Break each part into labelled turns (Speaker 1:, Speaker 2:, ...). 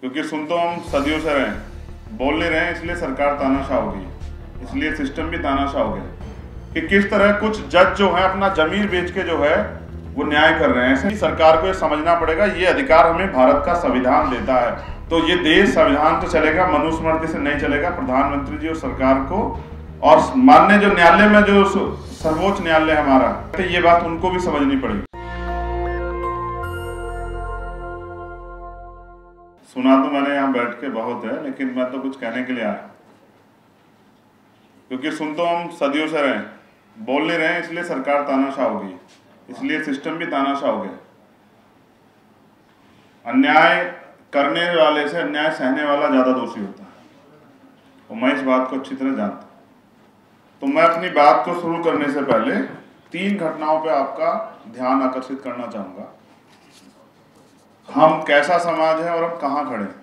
Speaker 1: क्योंकि सुन तो हम सदियों से रहे हैं, बोल नहीं रहे हैं, इसलिए सरकार तानाशाह हो गई, इसलिए सिस्टम भी तानाशाह हो गया कि किस तरह कुछ जज जो है अपना जमीर बेच के जो है वो न्याय कर रहे हैं। ऐसे ही सरकार को ये समझना पड़ेगा, ये अधिकार हमें भारत का संविधान देता है, तो ये देश संविधान तो चलेगा, मनुस्मृति से नहीं चलेगा। प्रधानमंत्री जी और सरकार को और माननीय जो न्यायालय में जो सर्वोच्च न्यायालय हमारा, तो ये बात उनको भी समझनी पड़ेगी। सुना तो मैंने यहाँ बैठ के बहुत है, लेकिन मैं तो कुछ कहने के लिए आया, क्योंकि सुन तो हम सदियों से रहे हैं, बोल नहीं रहे हैं, इसलिए सरकार तानाशाह हो गई, इसलिए सिस्टम भी तानाशाह हो गया। अन्याय करने वाले से अन्याय सहने वाला ज्यादा दोषी होता है, और मैं इस बात को अच्छी तरह जानता हूं। तो मैं अपनी बात को शुरू करने से पहले 3 घटनाओं पे आपका ध्यान आकर्षित करना चाहूंगा। हम कैसा समाज है और हम कहां खड़े हैं।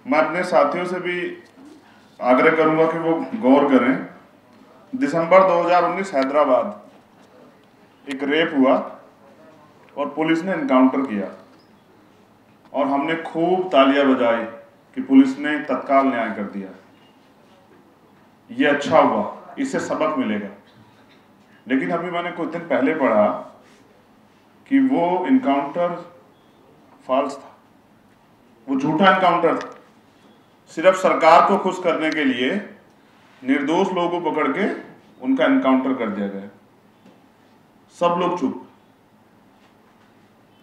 Speaker 1: मैं अपने साथियों से भी आग्रह करूंगा कि वो गौर करें। दिसंबर 2019 हैदराबाद एक रेप हुआ और पुलिस ने एनकाउंटर किया, और हमने खूब तालियां बजाई कि पुलिस ने तत्काल न्याय कर दिया। ये अच्छा हुआ, इससे सबक मिलेगा। लेकिन अभी मैंने कुछ दिन पहले पढ़ा कि वो एनकाउंटर फॉल्स था, वो झूठा एनकाउंटर था। सिर्फ सरकार को खुश करने के लिए निर्दोष लोगों को पकड़ के उनका एनकाउंटर कर दिया गया। सब लोग चुप।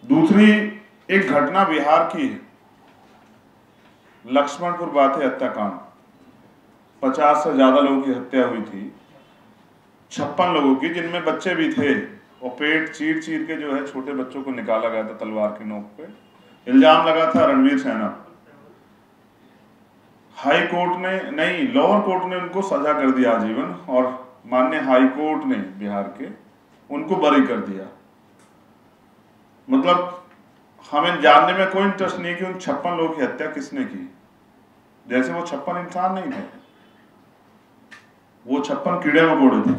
Speaker 1: दूसरी एक घटना बिहार की है, लक्ष्मणपुर बाथे हत्याकांड। 50 से ज्यादा लोगों की हत्या हुई थी, 56 लोगों की, जिनमें बच्चे भी थे, और पेट चीर चीर के जो है छोटे बच्चों को निकाला गया था तलवार की नोक पे। इल्जाम लगा था रणवीर सेना। हाई कोर्ट ने नहीं, लोअर कोर्ट ने उनको सजा कर दिया आजीवन, और माननीय हाई कोर्ट ने बिहार के उनको बरी कर दिया। मतलब हमें जानने में कोई इंटरेस्ट नहीं कि उन 56 लोगों की हत्या किसने की, जैसे वो 56 इंसान नहीं थे, वो 56 कीड़े मकोड़े थे।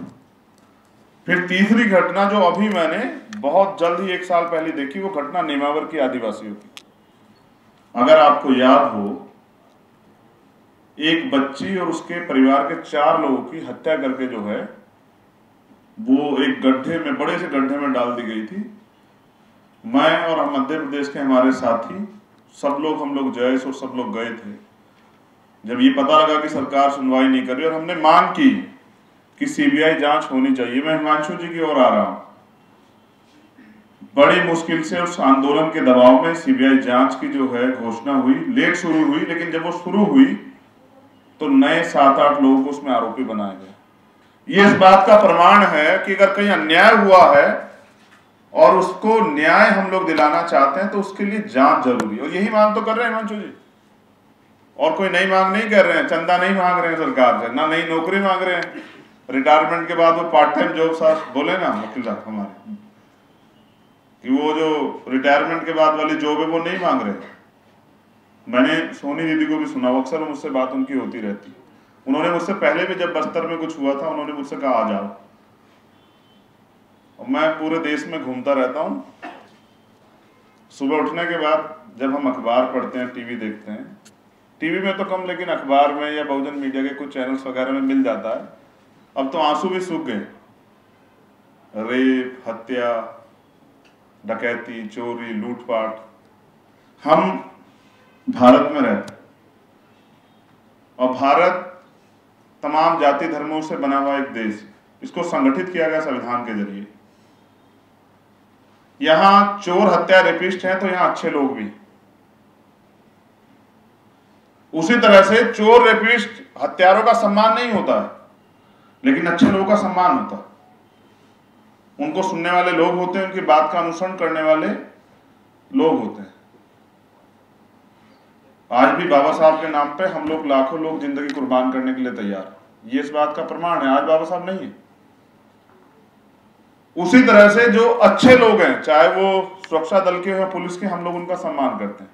Speaker 1: फिर तीसरी घटना जो अभी मैंने बहुत जल्द ही 1 साल पहले देखी, वो घटना नेमावर की आदिवासियों की। अगर आपको याद हो, एक बच्ची और उसके परिवार के 4 लोगों की हत्या करके जो है वो एक गड्ढे में, बड़े से गड्ढे में डाल दी गई थी। मैं और मध्य प्रदेश के हमारे साथी सब लोग, हम लोग जयेश और सब लोग गए थे। जब ये पता लगा कि सरकार सुनवाई नहीं कर रही, और हमने मांग की कि सीबीआई जांच होनी चाहिए। मैं हिमांशु जी की ओर आ रहा हूं। बड़ी मुश्किल से उस आंदोलन के दबाव में सीबीआई जांच की जो है घोषणा हुई। लेट शुरू हुई, लेकिन जब वो शुरू हुई तो नए 7-8 लोगों को उसमें आरोपी बनाया गया। ये इस बात का प्रमाण है कि अगर कहीं अन्याय हुआ है और उसको न्याय हम लोग दिलाना चाहते हैं तो उसके लिए जांच जरूरी है। और यही मांग तो कर रहे हैं हिमांशु जी, और कोई नई मांग नहीं कर रहे हैं। चंदा नहीं मांग रहे हैं सरकार से, ना नई नौकरी मांग रहे हैं। रिटायरमेंट के बाद वो पार्ट टाइम जॉब साहब बोले ना वकील साहब हमारे, कि वो जो रिटायरमेंट के बाद वाली जॉब है वो नहीं मांग रहे। मैंने सोनी दीदी को भी सुना, अक्सर मुझसे बात उनकी होती रहती। उन्होंने मुझसे पहले भी जब बस्तर में कुछ हुआ था, उन्होंने मुझसे कहा आ जाओ। और मैं पूरे देश में घूमता रहता हूँ। सुबह उठने के बाद जब हम अखबार पढ़ते हैं, टीवी देखते हैं, टीवी में तो कम, लेकिन अखबार में या बहुजन मीडिया के कुछ चैनल्स वगैरह में मिल जाता है। अब तो आंसू भी सूख गए। रेप, हत्या, डकैती, चोरी, लूटपाट। हम भारत में रहते, और भारत तमाम जाति धर्मों से बना हुआ एक देश, इसको संगठित किया गया संविधान के जरिए। यहां चोर, हत्या, रेपिस्ट हैं तो यहां अच्छे लोग भी। उसी तरह से चोर, रेपिस्ट, हत्यारों का सम्मान नहीं होता है, लेकिन अच्छे लोगों का सम्मान होता है। उनको सुनने वाले लोग होते हैं, उनकी बात का अनुसरण करने वाले लोग होते हैं। आज भी बाबा साहब के नाम पे हम लोग, लाखों लोग जिंदगी कुर्बान करने के लिए तैयार। ये इस बात का प्रमाण है। आज बाबा साहब नहीं है। उसी तरह से जो अच्छे लोग हैं, चाहे वो सुरक्षा दल के हो, पुलिस के, हम लोग उनका सम्मान करते हैं।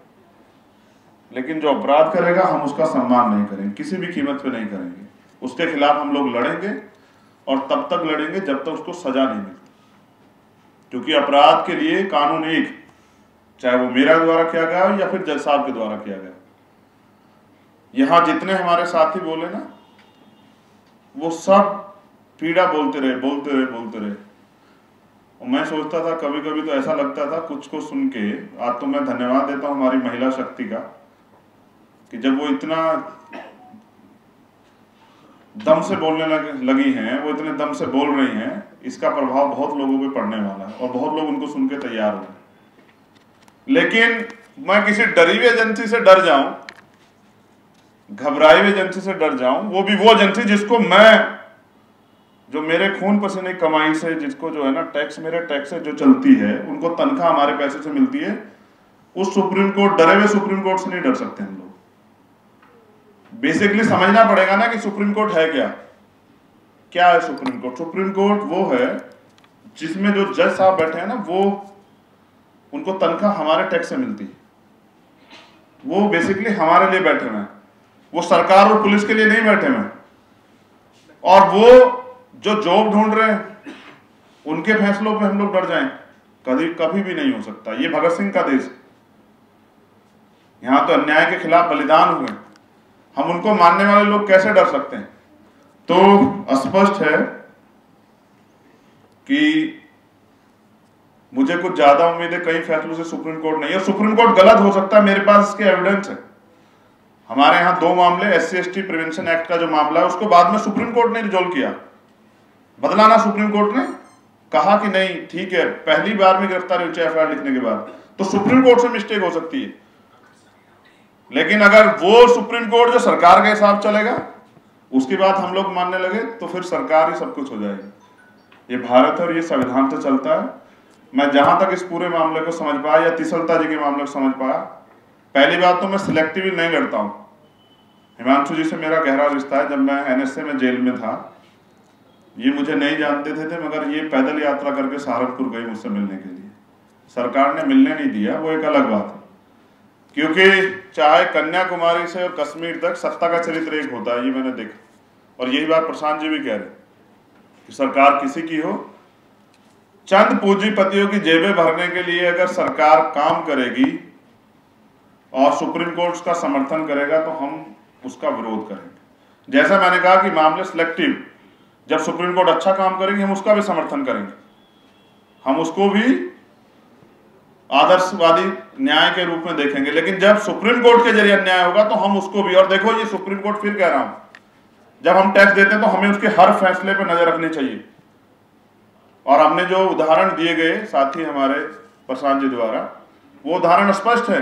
Speaker 1: लेकिन जो अपराध करेगा हम उसका सम्मान नहीं करेंगे, किसी भी कीमत पे नहीं करेंगे। उसके खिलाफ हम लोग लड़ेंगे, और तब तक लड़ेंगे जब तक उसको सजा नहीं मिलती। क्योंकि अपराध के लिए कानून एक, चाहे वो मेरा द्वारा किया गया हो या फिर जज साहब के द्वारा किया गया। यहां जितने हमारे साथी बोले ना, वो सब पीड़ा बोलते रहे, बोलते रहे, बोलते रहे। और मैं सोचता था कभी कभी तो ऐसा लगता था कुछ को सुन के, आज तो मैं धन्यवाद देता हूं हमारी महिला शक्ति का, कि जब वो इतना दम से बोलने लगी हैं, वो इतने दम से बोल रही हैं, इसका प्रभाव बहुत लोगों पे पड़ने वाला है और बहुत लोग उनको सुन के तैयार हो। लेकिन मैं किसी डरी हुई एजेंसी से डर जाऊं, घबराई हुई एजेंसी से डर जाऊं, वो भी वो एजेंसी जिसको मैं, जो मेरे खून पसीने कमाई से, जिसको जो है ना टैक्स, मेरे टैक्स से जो चलती है, उनको तनख्वाह हमारे पैसे से मिलती है, उस सुप्रीम कोर्ट, डरे हुए सुप्रीम कोर्ट से नहीं डर सकते हम लोग। बेसिकली समझना पड़ेगा ना कि सुप्रीम कोर्ट है क्या। क्या है सुप्रीम कोर्ट? सुप्रीम कोर्ट वो है जिसमें जो जज साहब बैठे हैं ना, वो उनको तनख्वाह हमारे टैक्स से मिलती है। वो बेसिकली हमारे लिए बैठे हुए हैं, वो सरकार और पुलिस के लिए नहीं बैठे हुए। और वो जो जॉब ढूंढ रहे हैं, उनके फैसलों पे हम लोग डर जाएं, कभी भी नहीं हो सकता। ये भगत सिंह का देश, यहां तो अन्याय के खिलाफ बलिदान हुए, हम उनको मानने वाले लोग कैसे डर सकते हैं? तो स्पष्ट है कि मुझे कुछ ज्यादा उम्मीद है कई फैसलों से सुप्रीम कोर्ट नहीं है। सुप्रीम कोर्ट गलत हो सकता है, मेरे पास इसके एविडेंस है। हमारे यहाँ 2 मामले, SC/ST प्रिवेंशन एक्ट का जो मामला है, उसको बाद में सुप्रीम कोर्ट ने रिजॉल्व किया, बदला ना सुप्रीम कोर्ट ने, कहा कि नहीं ठीक है, पहली बार में गिरफ्तारी हुई FIR लिखने के बाद, तो सुप्रीम कोर्ट से मिस्टेक हो सकती है। लेकिन अगर वो सुप्रीम कोर्ट जो सरकार के हिसाब चलेगा, उसकी बात हम लोग मानने लगे, तो फिर सरकार ही सब कुछ हो जाएगी। ये भारत है और ये संविधान से चलता है। मैं जहां तक इस पूरे मामले को समझ पाया, या तीसलता जी के मामले को समझ पाया, पहली बात तो मैं सिलेक्टिवली नहीं लड़ता हूं। हिमांशु जी से मेरा गहरा रिश्ता है। जब मैं NSA में जेल में था, ये मुझे नहीं जानते थे, मगर ये पैदल यात्रा करके सहारनपुर गई मुझसे मिलने के लिए। सरकार ने मिलने नहीं दिया, वो एक अलग बात है, क्योंकि चाहे कन्याकुमारी से और कश्मीर तक सत्ता का चरित्र एक होता है, ये मैंने देखा। और यही बात प्रशांत जी भी कह रहे कि सरकार किसी की हो, चंद पूंजीपतियों की जेबें भरने के लिए अगर सरकार काम करेगी और सुप्रीम कोर्ट का समर्थन करेगा, तो हम उसका विरोध करेंगे। जैसा मैंने कहा कि मामले सिलेक्टिव, जब सुप्रीम कोर्ट अच्छा काम करेगी, हम उसका भी समर्थन करेंगे, हम उसको भी आदर्शवादी न्याय के रूप में देखेंगे। लेकिन जब सुप्रीम कोर्ट के जरिए अन्याय होगा, तो हम उसको भी, और देखो ये सुप्रीम कोर्ट, फिर कह रहा हूं, जब हम टैक्स देते हैं तो हमें उसके हर फैसले पर नजर रखनी चाहिए। और हमने जो उदाहरण दिए गए साथी हमारे प्रशांत जी द्वारा, वो उदाहरण स्पष्ट है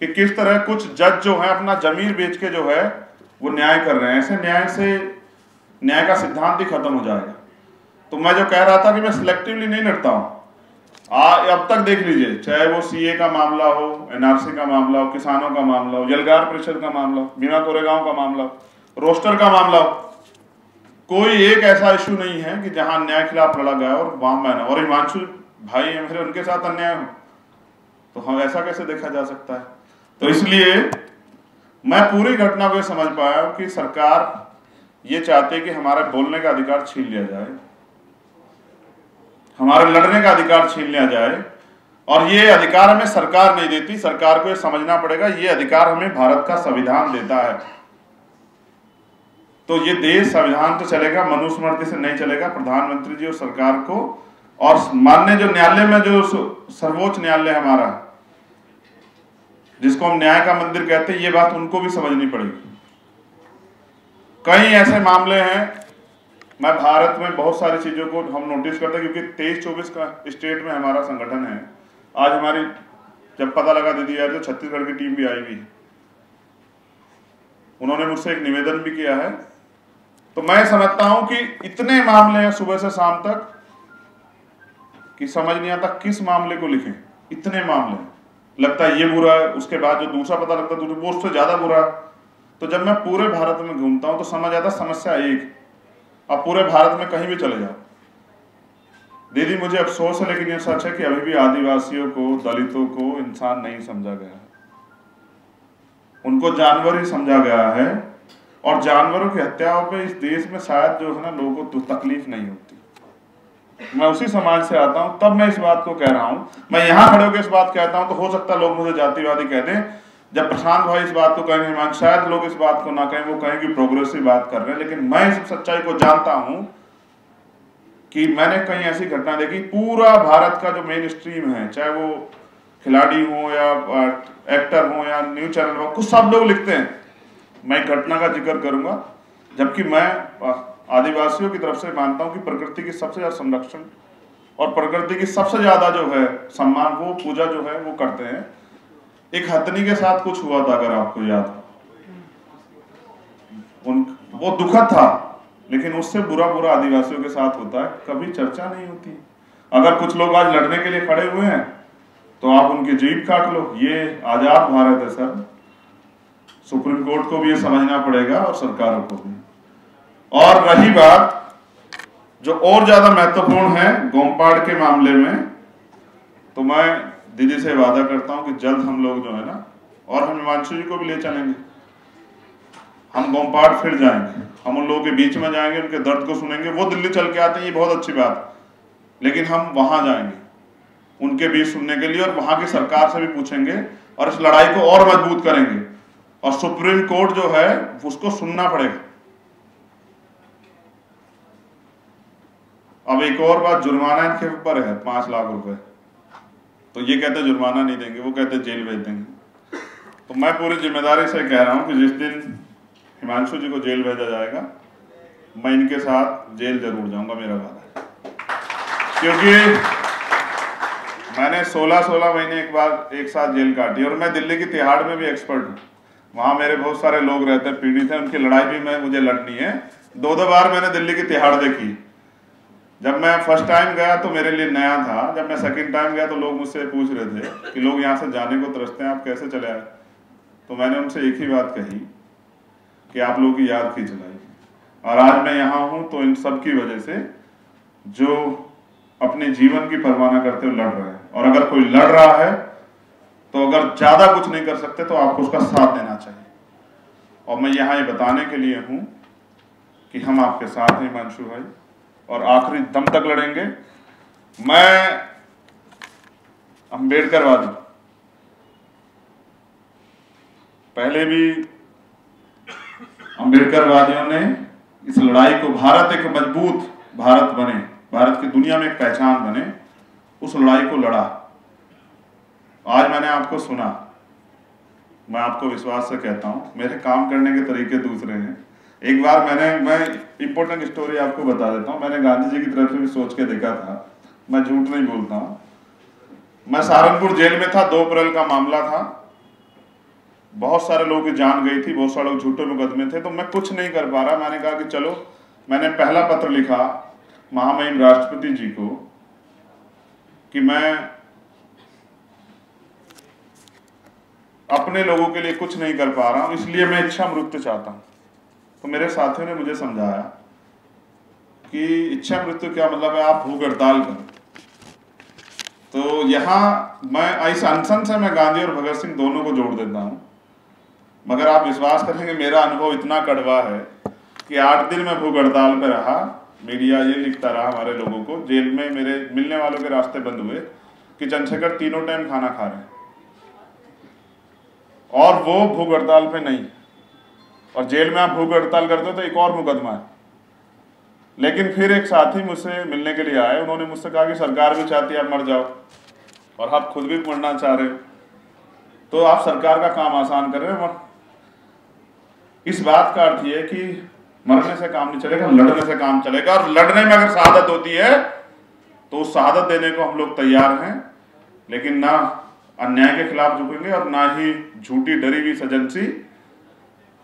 Speaker 1: कि किस तरह कुछ जज जो है अपना जमीर बेच के जो है वो न्याय कर रहे हैं। ऐसे न्याय से न्याय का सिद्धांत ही खत्म हो जाएगा। तो मैं जो कह रहा था कि मैं सिलेक्टिवली नहीं लड़ता हूं, अब तक देख लीजिए, चाहे वो CA का मामला हो, NRC का मामला हो, किसानों का मामला हो, यलगार परिषद का मामला हो, भीमा कोरेगांव का मामला हो, रोस्टर का मामला हो, कोई एक ऐसा इशू नहीं है कि जहां अन्याय खिलाफ लड़ा गया और वहां मैंने, और हिमांशु भाई है मेरे, उनके साथ अन्याय हो, तो हम ऐसा कैसे देखा जा सकता है? तो इसलिए मैं पूरी घटना को समझ पाया कि सरकार ये चाहती है कि हमारा बोलने का अधिकार छीन लिया जाए, हमारे लड़ने का अधिकार छीन लिया जाए। और ये अधिकार हमें सरकार नहीं देती, सरकार को ये समझना पड़ेगा, ये अधिकार हमें भारत का संविधान देता है। तो ये देश संविधान से चलेगा, मनुस्मृति से नहीं चलेगा। प्रधानमंत्री जी और सरकार को, और माननीय जो न्यायालय में, जो सर्वोच्च न्यायालय हमारा, जिसको हम न्याय का मंदिर कहते हैं, ये बात उनको भी समझनी पड़ेगी। कई ऐसे मामले हैं, मैं भारत में बहुत सारी चीजों को हम नोटिस करते हैं, क्योंकि 23-24 का स्टेट में हमारा संगठन है। आज हमारी जब पता लगा दीदी यार, तो छत्तीसगढ़ की टीम भी आई हुई है, उन्होंने मुझसे एक निवेदन भी किया है। तो मैं समझता हूं कि इतने मामले हैं सुबह से शाम तक कि समझ नहीं आता किस मामले को लिखें। इतने मामले हैं, लगता है ये बुरा है, उसके बाद जो दूसरा पता लगता है वो उससे ज्यादा बुरा है। तो जब मैं पूरे भारत में घूमता हूं तो समझ आता समस्या एक, अब पूरे भारत में कहीं भी चले जाओ दीदी, मुझे अफसोस है लेकिन ये सच है कि अभी भी आदिवासियों को, दलितों को इंसान नहीं समझा गया है, उनको जानवर ही समझा गया है। और जानवरों की हत्याओं पे इस देश में शायद जो है ना, लोगों को तकलीफ नहीं होती। मैं उसी समाज से आता हूं, तब मैं इस बात को कह रहा हूं। मैं यहां खड़े होकर इस बात कहता हूं तो हो सकता है लोग मुझे जातिवादी कह दें। जब प्रशांत भाई इस बात को कहेंगे, शायद लोग इस बात को ना कहें, वो कहें कि प्रोग्रेसिव बात कर रहे हैं, लेकिन मैं इस सच्चाई को जानता हूं कि मैंने कहीं ऐसी घटना देखी, पूरा भारत का जो मेन स्ट्रीम है, चाहे वो खिलाड़ी हो या एक्टर हो या न्यूज चैनल हो, कुछ सब लोग लिखते हैं। मैं एक घटना का जिक्र करूंगा, जबकि मैं आदिवासियों की तरफ से मानता हूं कि प्रकृति की सबसे ज्यादा संरक्षण और प्रकृति की सबसे ज्यादा जो है सम्मान, वो पूजा जो है वो करते हैं। एक हथनी के साथ कुछ हुआ था, अगर आपको याद हो, वो दुखद था, लेकिन उससे बुरा बुरा आदिवासियों के साथ होता है, कभी चर्चा नहीं होती। अगर कुछ लोग आज लड़ने के लिए खड़े हुए हैं तो आप उनकी जीभ काट लो। ये आजाद भारत है सर, सुप्रीम कोर्ट को भी ये समझना पड़ेगा और सरकारों को भी। और रही बात जो और ज्यादा महत्वपूर्ण है गोमपाड़ के मामले में, तो मैं दीदी से वादा करता हूं कि जल्द हम लोग जो है ना, और हम हिमांशु जी को भी ले चलेंगे, हम गोमपाड़ फिर जाएंगे, हम उन लोगों के बीच में जाएंगे, उनके दर्द को सुनेंगे। वो दिल्ली चल के आते हैं, ये बहुत अच्छी बात, लेकिन हम वहां जाएंगे उनके बीच सुनने के लिए, और वहां की सरकार से भी पूछेंगे और इस लड़ाई को और मजबूत करेंगे। और सुप्रीम कोर्ट जो है उसको सुनना पड़ेगा। अब एक और बात, जुर्माना इनके ऊपर है 5 लाख रुपए, तो ये कहते जुर्माना नहीं देंगे, वो कहते जेल भेज देंगे। तो मैं पूरी जिम्मेदारी से कह रहा हूं कि जिस दिन हिमांशु जी को जेल भेजा जाएगा, मैं इनके साथ जेल जरूर जाऊंगा, मेरा वादा है। क्योंकि मैंने 16 महीने एक साथ जेल काटी, और मैं दिल्ली की तिहाड़ में भी एक्सपर्ट हूँ। वहां मेरे बहुत सारे लोग रहते हैं, पीड़ित हैं, उनकी लड़ाई भी मुझे लड़नी है। 2 बार मैंने दिल्ली की तिहाड़ देखी। जब मैं फर्स्ट टाइम गया तो मेरे लिए नया था, जब मैं सेकंड टाइम गया तो लोग मुझसे पूछ रहे थे कि लोग यहाँ से जाने को तरसते हैं, आप कैसे चले आए? तो मैंने उनसे एक ही बात कही कि आप लोगों की याद खींच लाई, और आज मैं यहाँ हूँ तो इन सब की वजह से, जो अपने जीवन की परवाह न करते हुए लड़ रहे हैं। और अगर कोई लड़ रहा है तो अगर ज्यादा कुछ नहीं कर सकते तो आपको उसका साथ देना चाहिए। और मैं यहाँ ये बताने के लिए हूँ कि हम आपके साथ हैं हिमांशु भाई, और आखिरी दम तक लड़ेंगे। मैं अम्बेडकरवादी, पहले भी अम्बेडकरवादियों ने इस लड़ाई को, भारत एक मजबूत भारत बने, भारत की दुनिया में एक पहचान बने, उस लड़ाई को लड़ा। आज मैंने आपको सुना, मैं आपको विश्वास से कहता हूं, मेरे काम करने के तरीके दूसरे हैं। एक बार मैं इंपॉर्टेंट स्टोरी आपको बता देता हूं। मैंने गांधी जी की तरफ से भी सोच के देखा था, मैं झूठ नहीं बोलता हूं। मैं सहारनपुर जेल में था, 2 अप्रैल का मामला था, बहुत सारे लोगों की जान गई थी, बहुत सारे लोग झूठे मुकदमे थे, तो मैं कुछ नहीं कर पा रहा। मैंने कहा कि चलो, मैंने पहला पत्र लिखा महामहिम राष्ट्रपति जी को कि मैं अपने लोगों के लिए कुछ नहीं कर पा रहा हूं, इसलिए मैं इच्छा मृत्यु चाहता हूं। तो मेरे साथियों ने मुझे समझाया कि इच्छा मृत्यु क्या मतलब है, आप भूख हड़ताल करो। तो यहां मैं इस अनशन से मैं गांधी और भगत सिंह दोनों को जोड़ देता हूं। मगर आप विश्वास करेंगे, मेरा अनुभव इतना कड़वा है कि 8 दिन में भूख हड़ताल पे रहा। मीडिया ये लिखता रहा हमारे लोगों को, जेल में मेरे मिलने वालों के रास्ते बंद हुए कि चंद्रशेखर 3 टाइम खाना खा रहे हैं, और वो भूख हड़ताल पे नहीं। और जेल में आप भूख हड़ताल करते हो तो एक और मुकदमा है। लेकिन फिर एक साथी मुझसे मिलने के लिए आए, उन्होंने मुझसे कहा कि सरकार भी चाहती है आप मर जाओ, और आप खुद भी मरना चाह रहे हो, तो आप सरकार का काम आसान कर रहे हो। इस बात का अर्थ ये कि मरने से काम नहीं चलेगा, लड़ने से काम चलेगा। और लड़ने में अगर शहादत होती है तो उस शहादत देने को हम लोग तैयार हैं, लेकिन ना अन्याय के खिलाफ झुकेंगे और ना ही झूठी डरी हुई सजनसी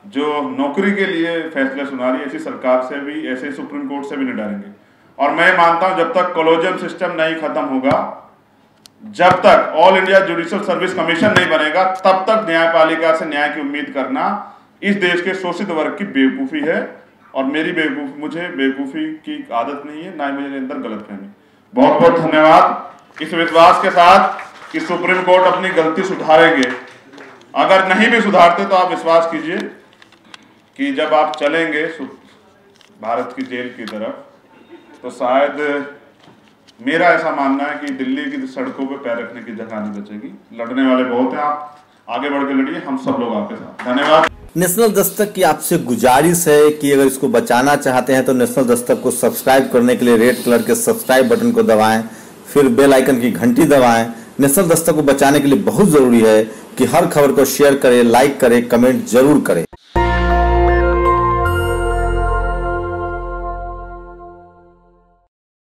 Speaker 1: जो नौकरी के लिए फैसले सुना रही है, ऐसी सरकार से भी, ऐसे सुप्रीम कोर्ट से भी नहीं डरेंगे। और मैं मानता हूं जब तक कॉलेजियम सिस्टम नहीं खत्म होगा, जब तक all India judicial service commission नहीं बनेगा, तब तक न्यायपालिका से न्याय की उम्मीद करना इस देश के शोषित वर्ग की बेवकूफ़ी है। और मेरी मुझे बेवकूफ़ी की आदत नहीं है, ना ही मेरे अंदर गलतफहमी। बहुत बहुत धन्यवाद, इस विश्वास के साथ कि सुप्रीम कोर्ट अपनी गलती सुधारेंगे। अगर नहीं भी सुधारते तो आप विश्वास कीजिए कि जब आप चलेंगे भारत की जेल की तरफ, तो शायद मेरा ऐसा मानना है कि दिल्ली की सड़कों पे पैर रखने की जगह नहीं बचेगी। लड़ने वाले बहुत हैं, आप आगे बढ़ के लड़िए, हम सब लोग आपके साथ। धन्यवाद।
Speaker 2: नेशनल दस्तक की आपसे गुजारिश है कि अगर इसको बचाना चाहते हैं तो नेशनल दस्तक को सब्सक्राइब करने के लिए रेड कलर के सब्सक्राइब बटन को दबाएं, फिर बेल आइकन की घंटी दबाएं। नेशनल दस्तक को बचाने के लिए बहुत जरूरी है कि हर खबर को शेयर करें, लाइक करें, कमेंट जरूर करें।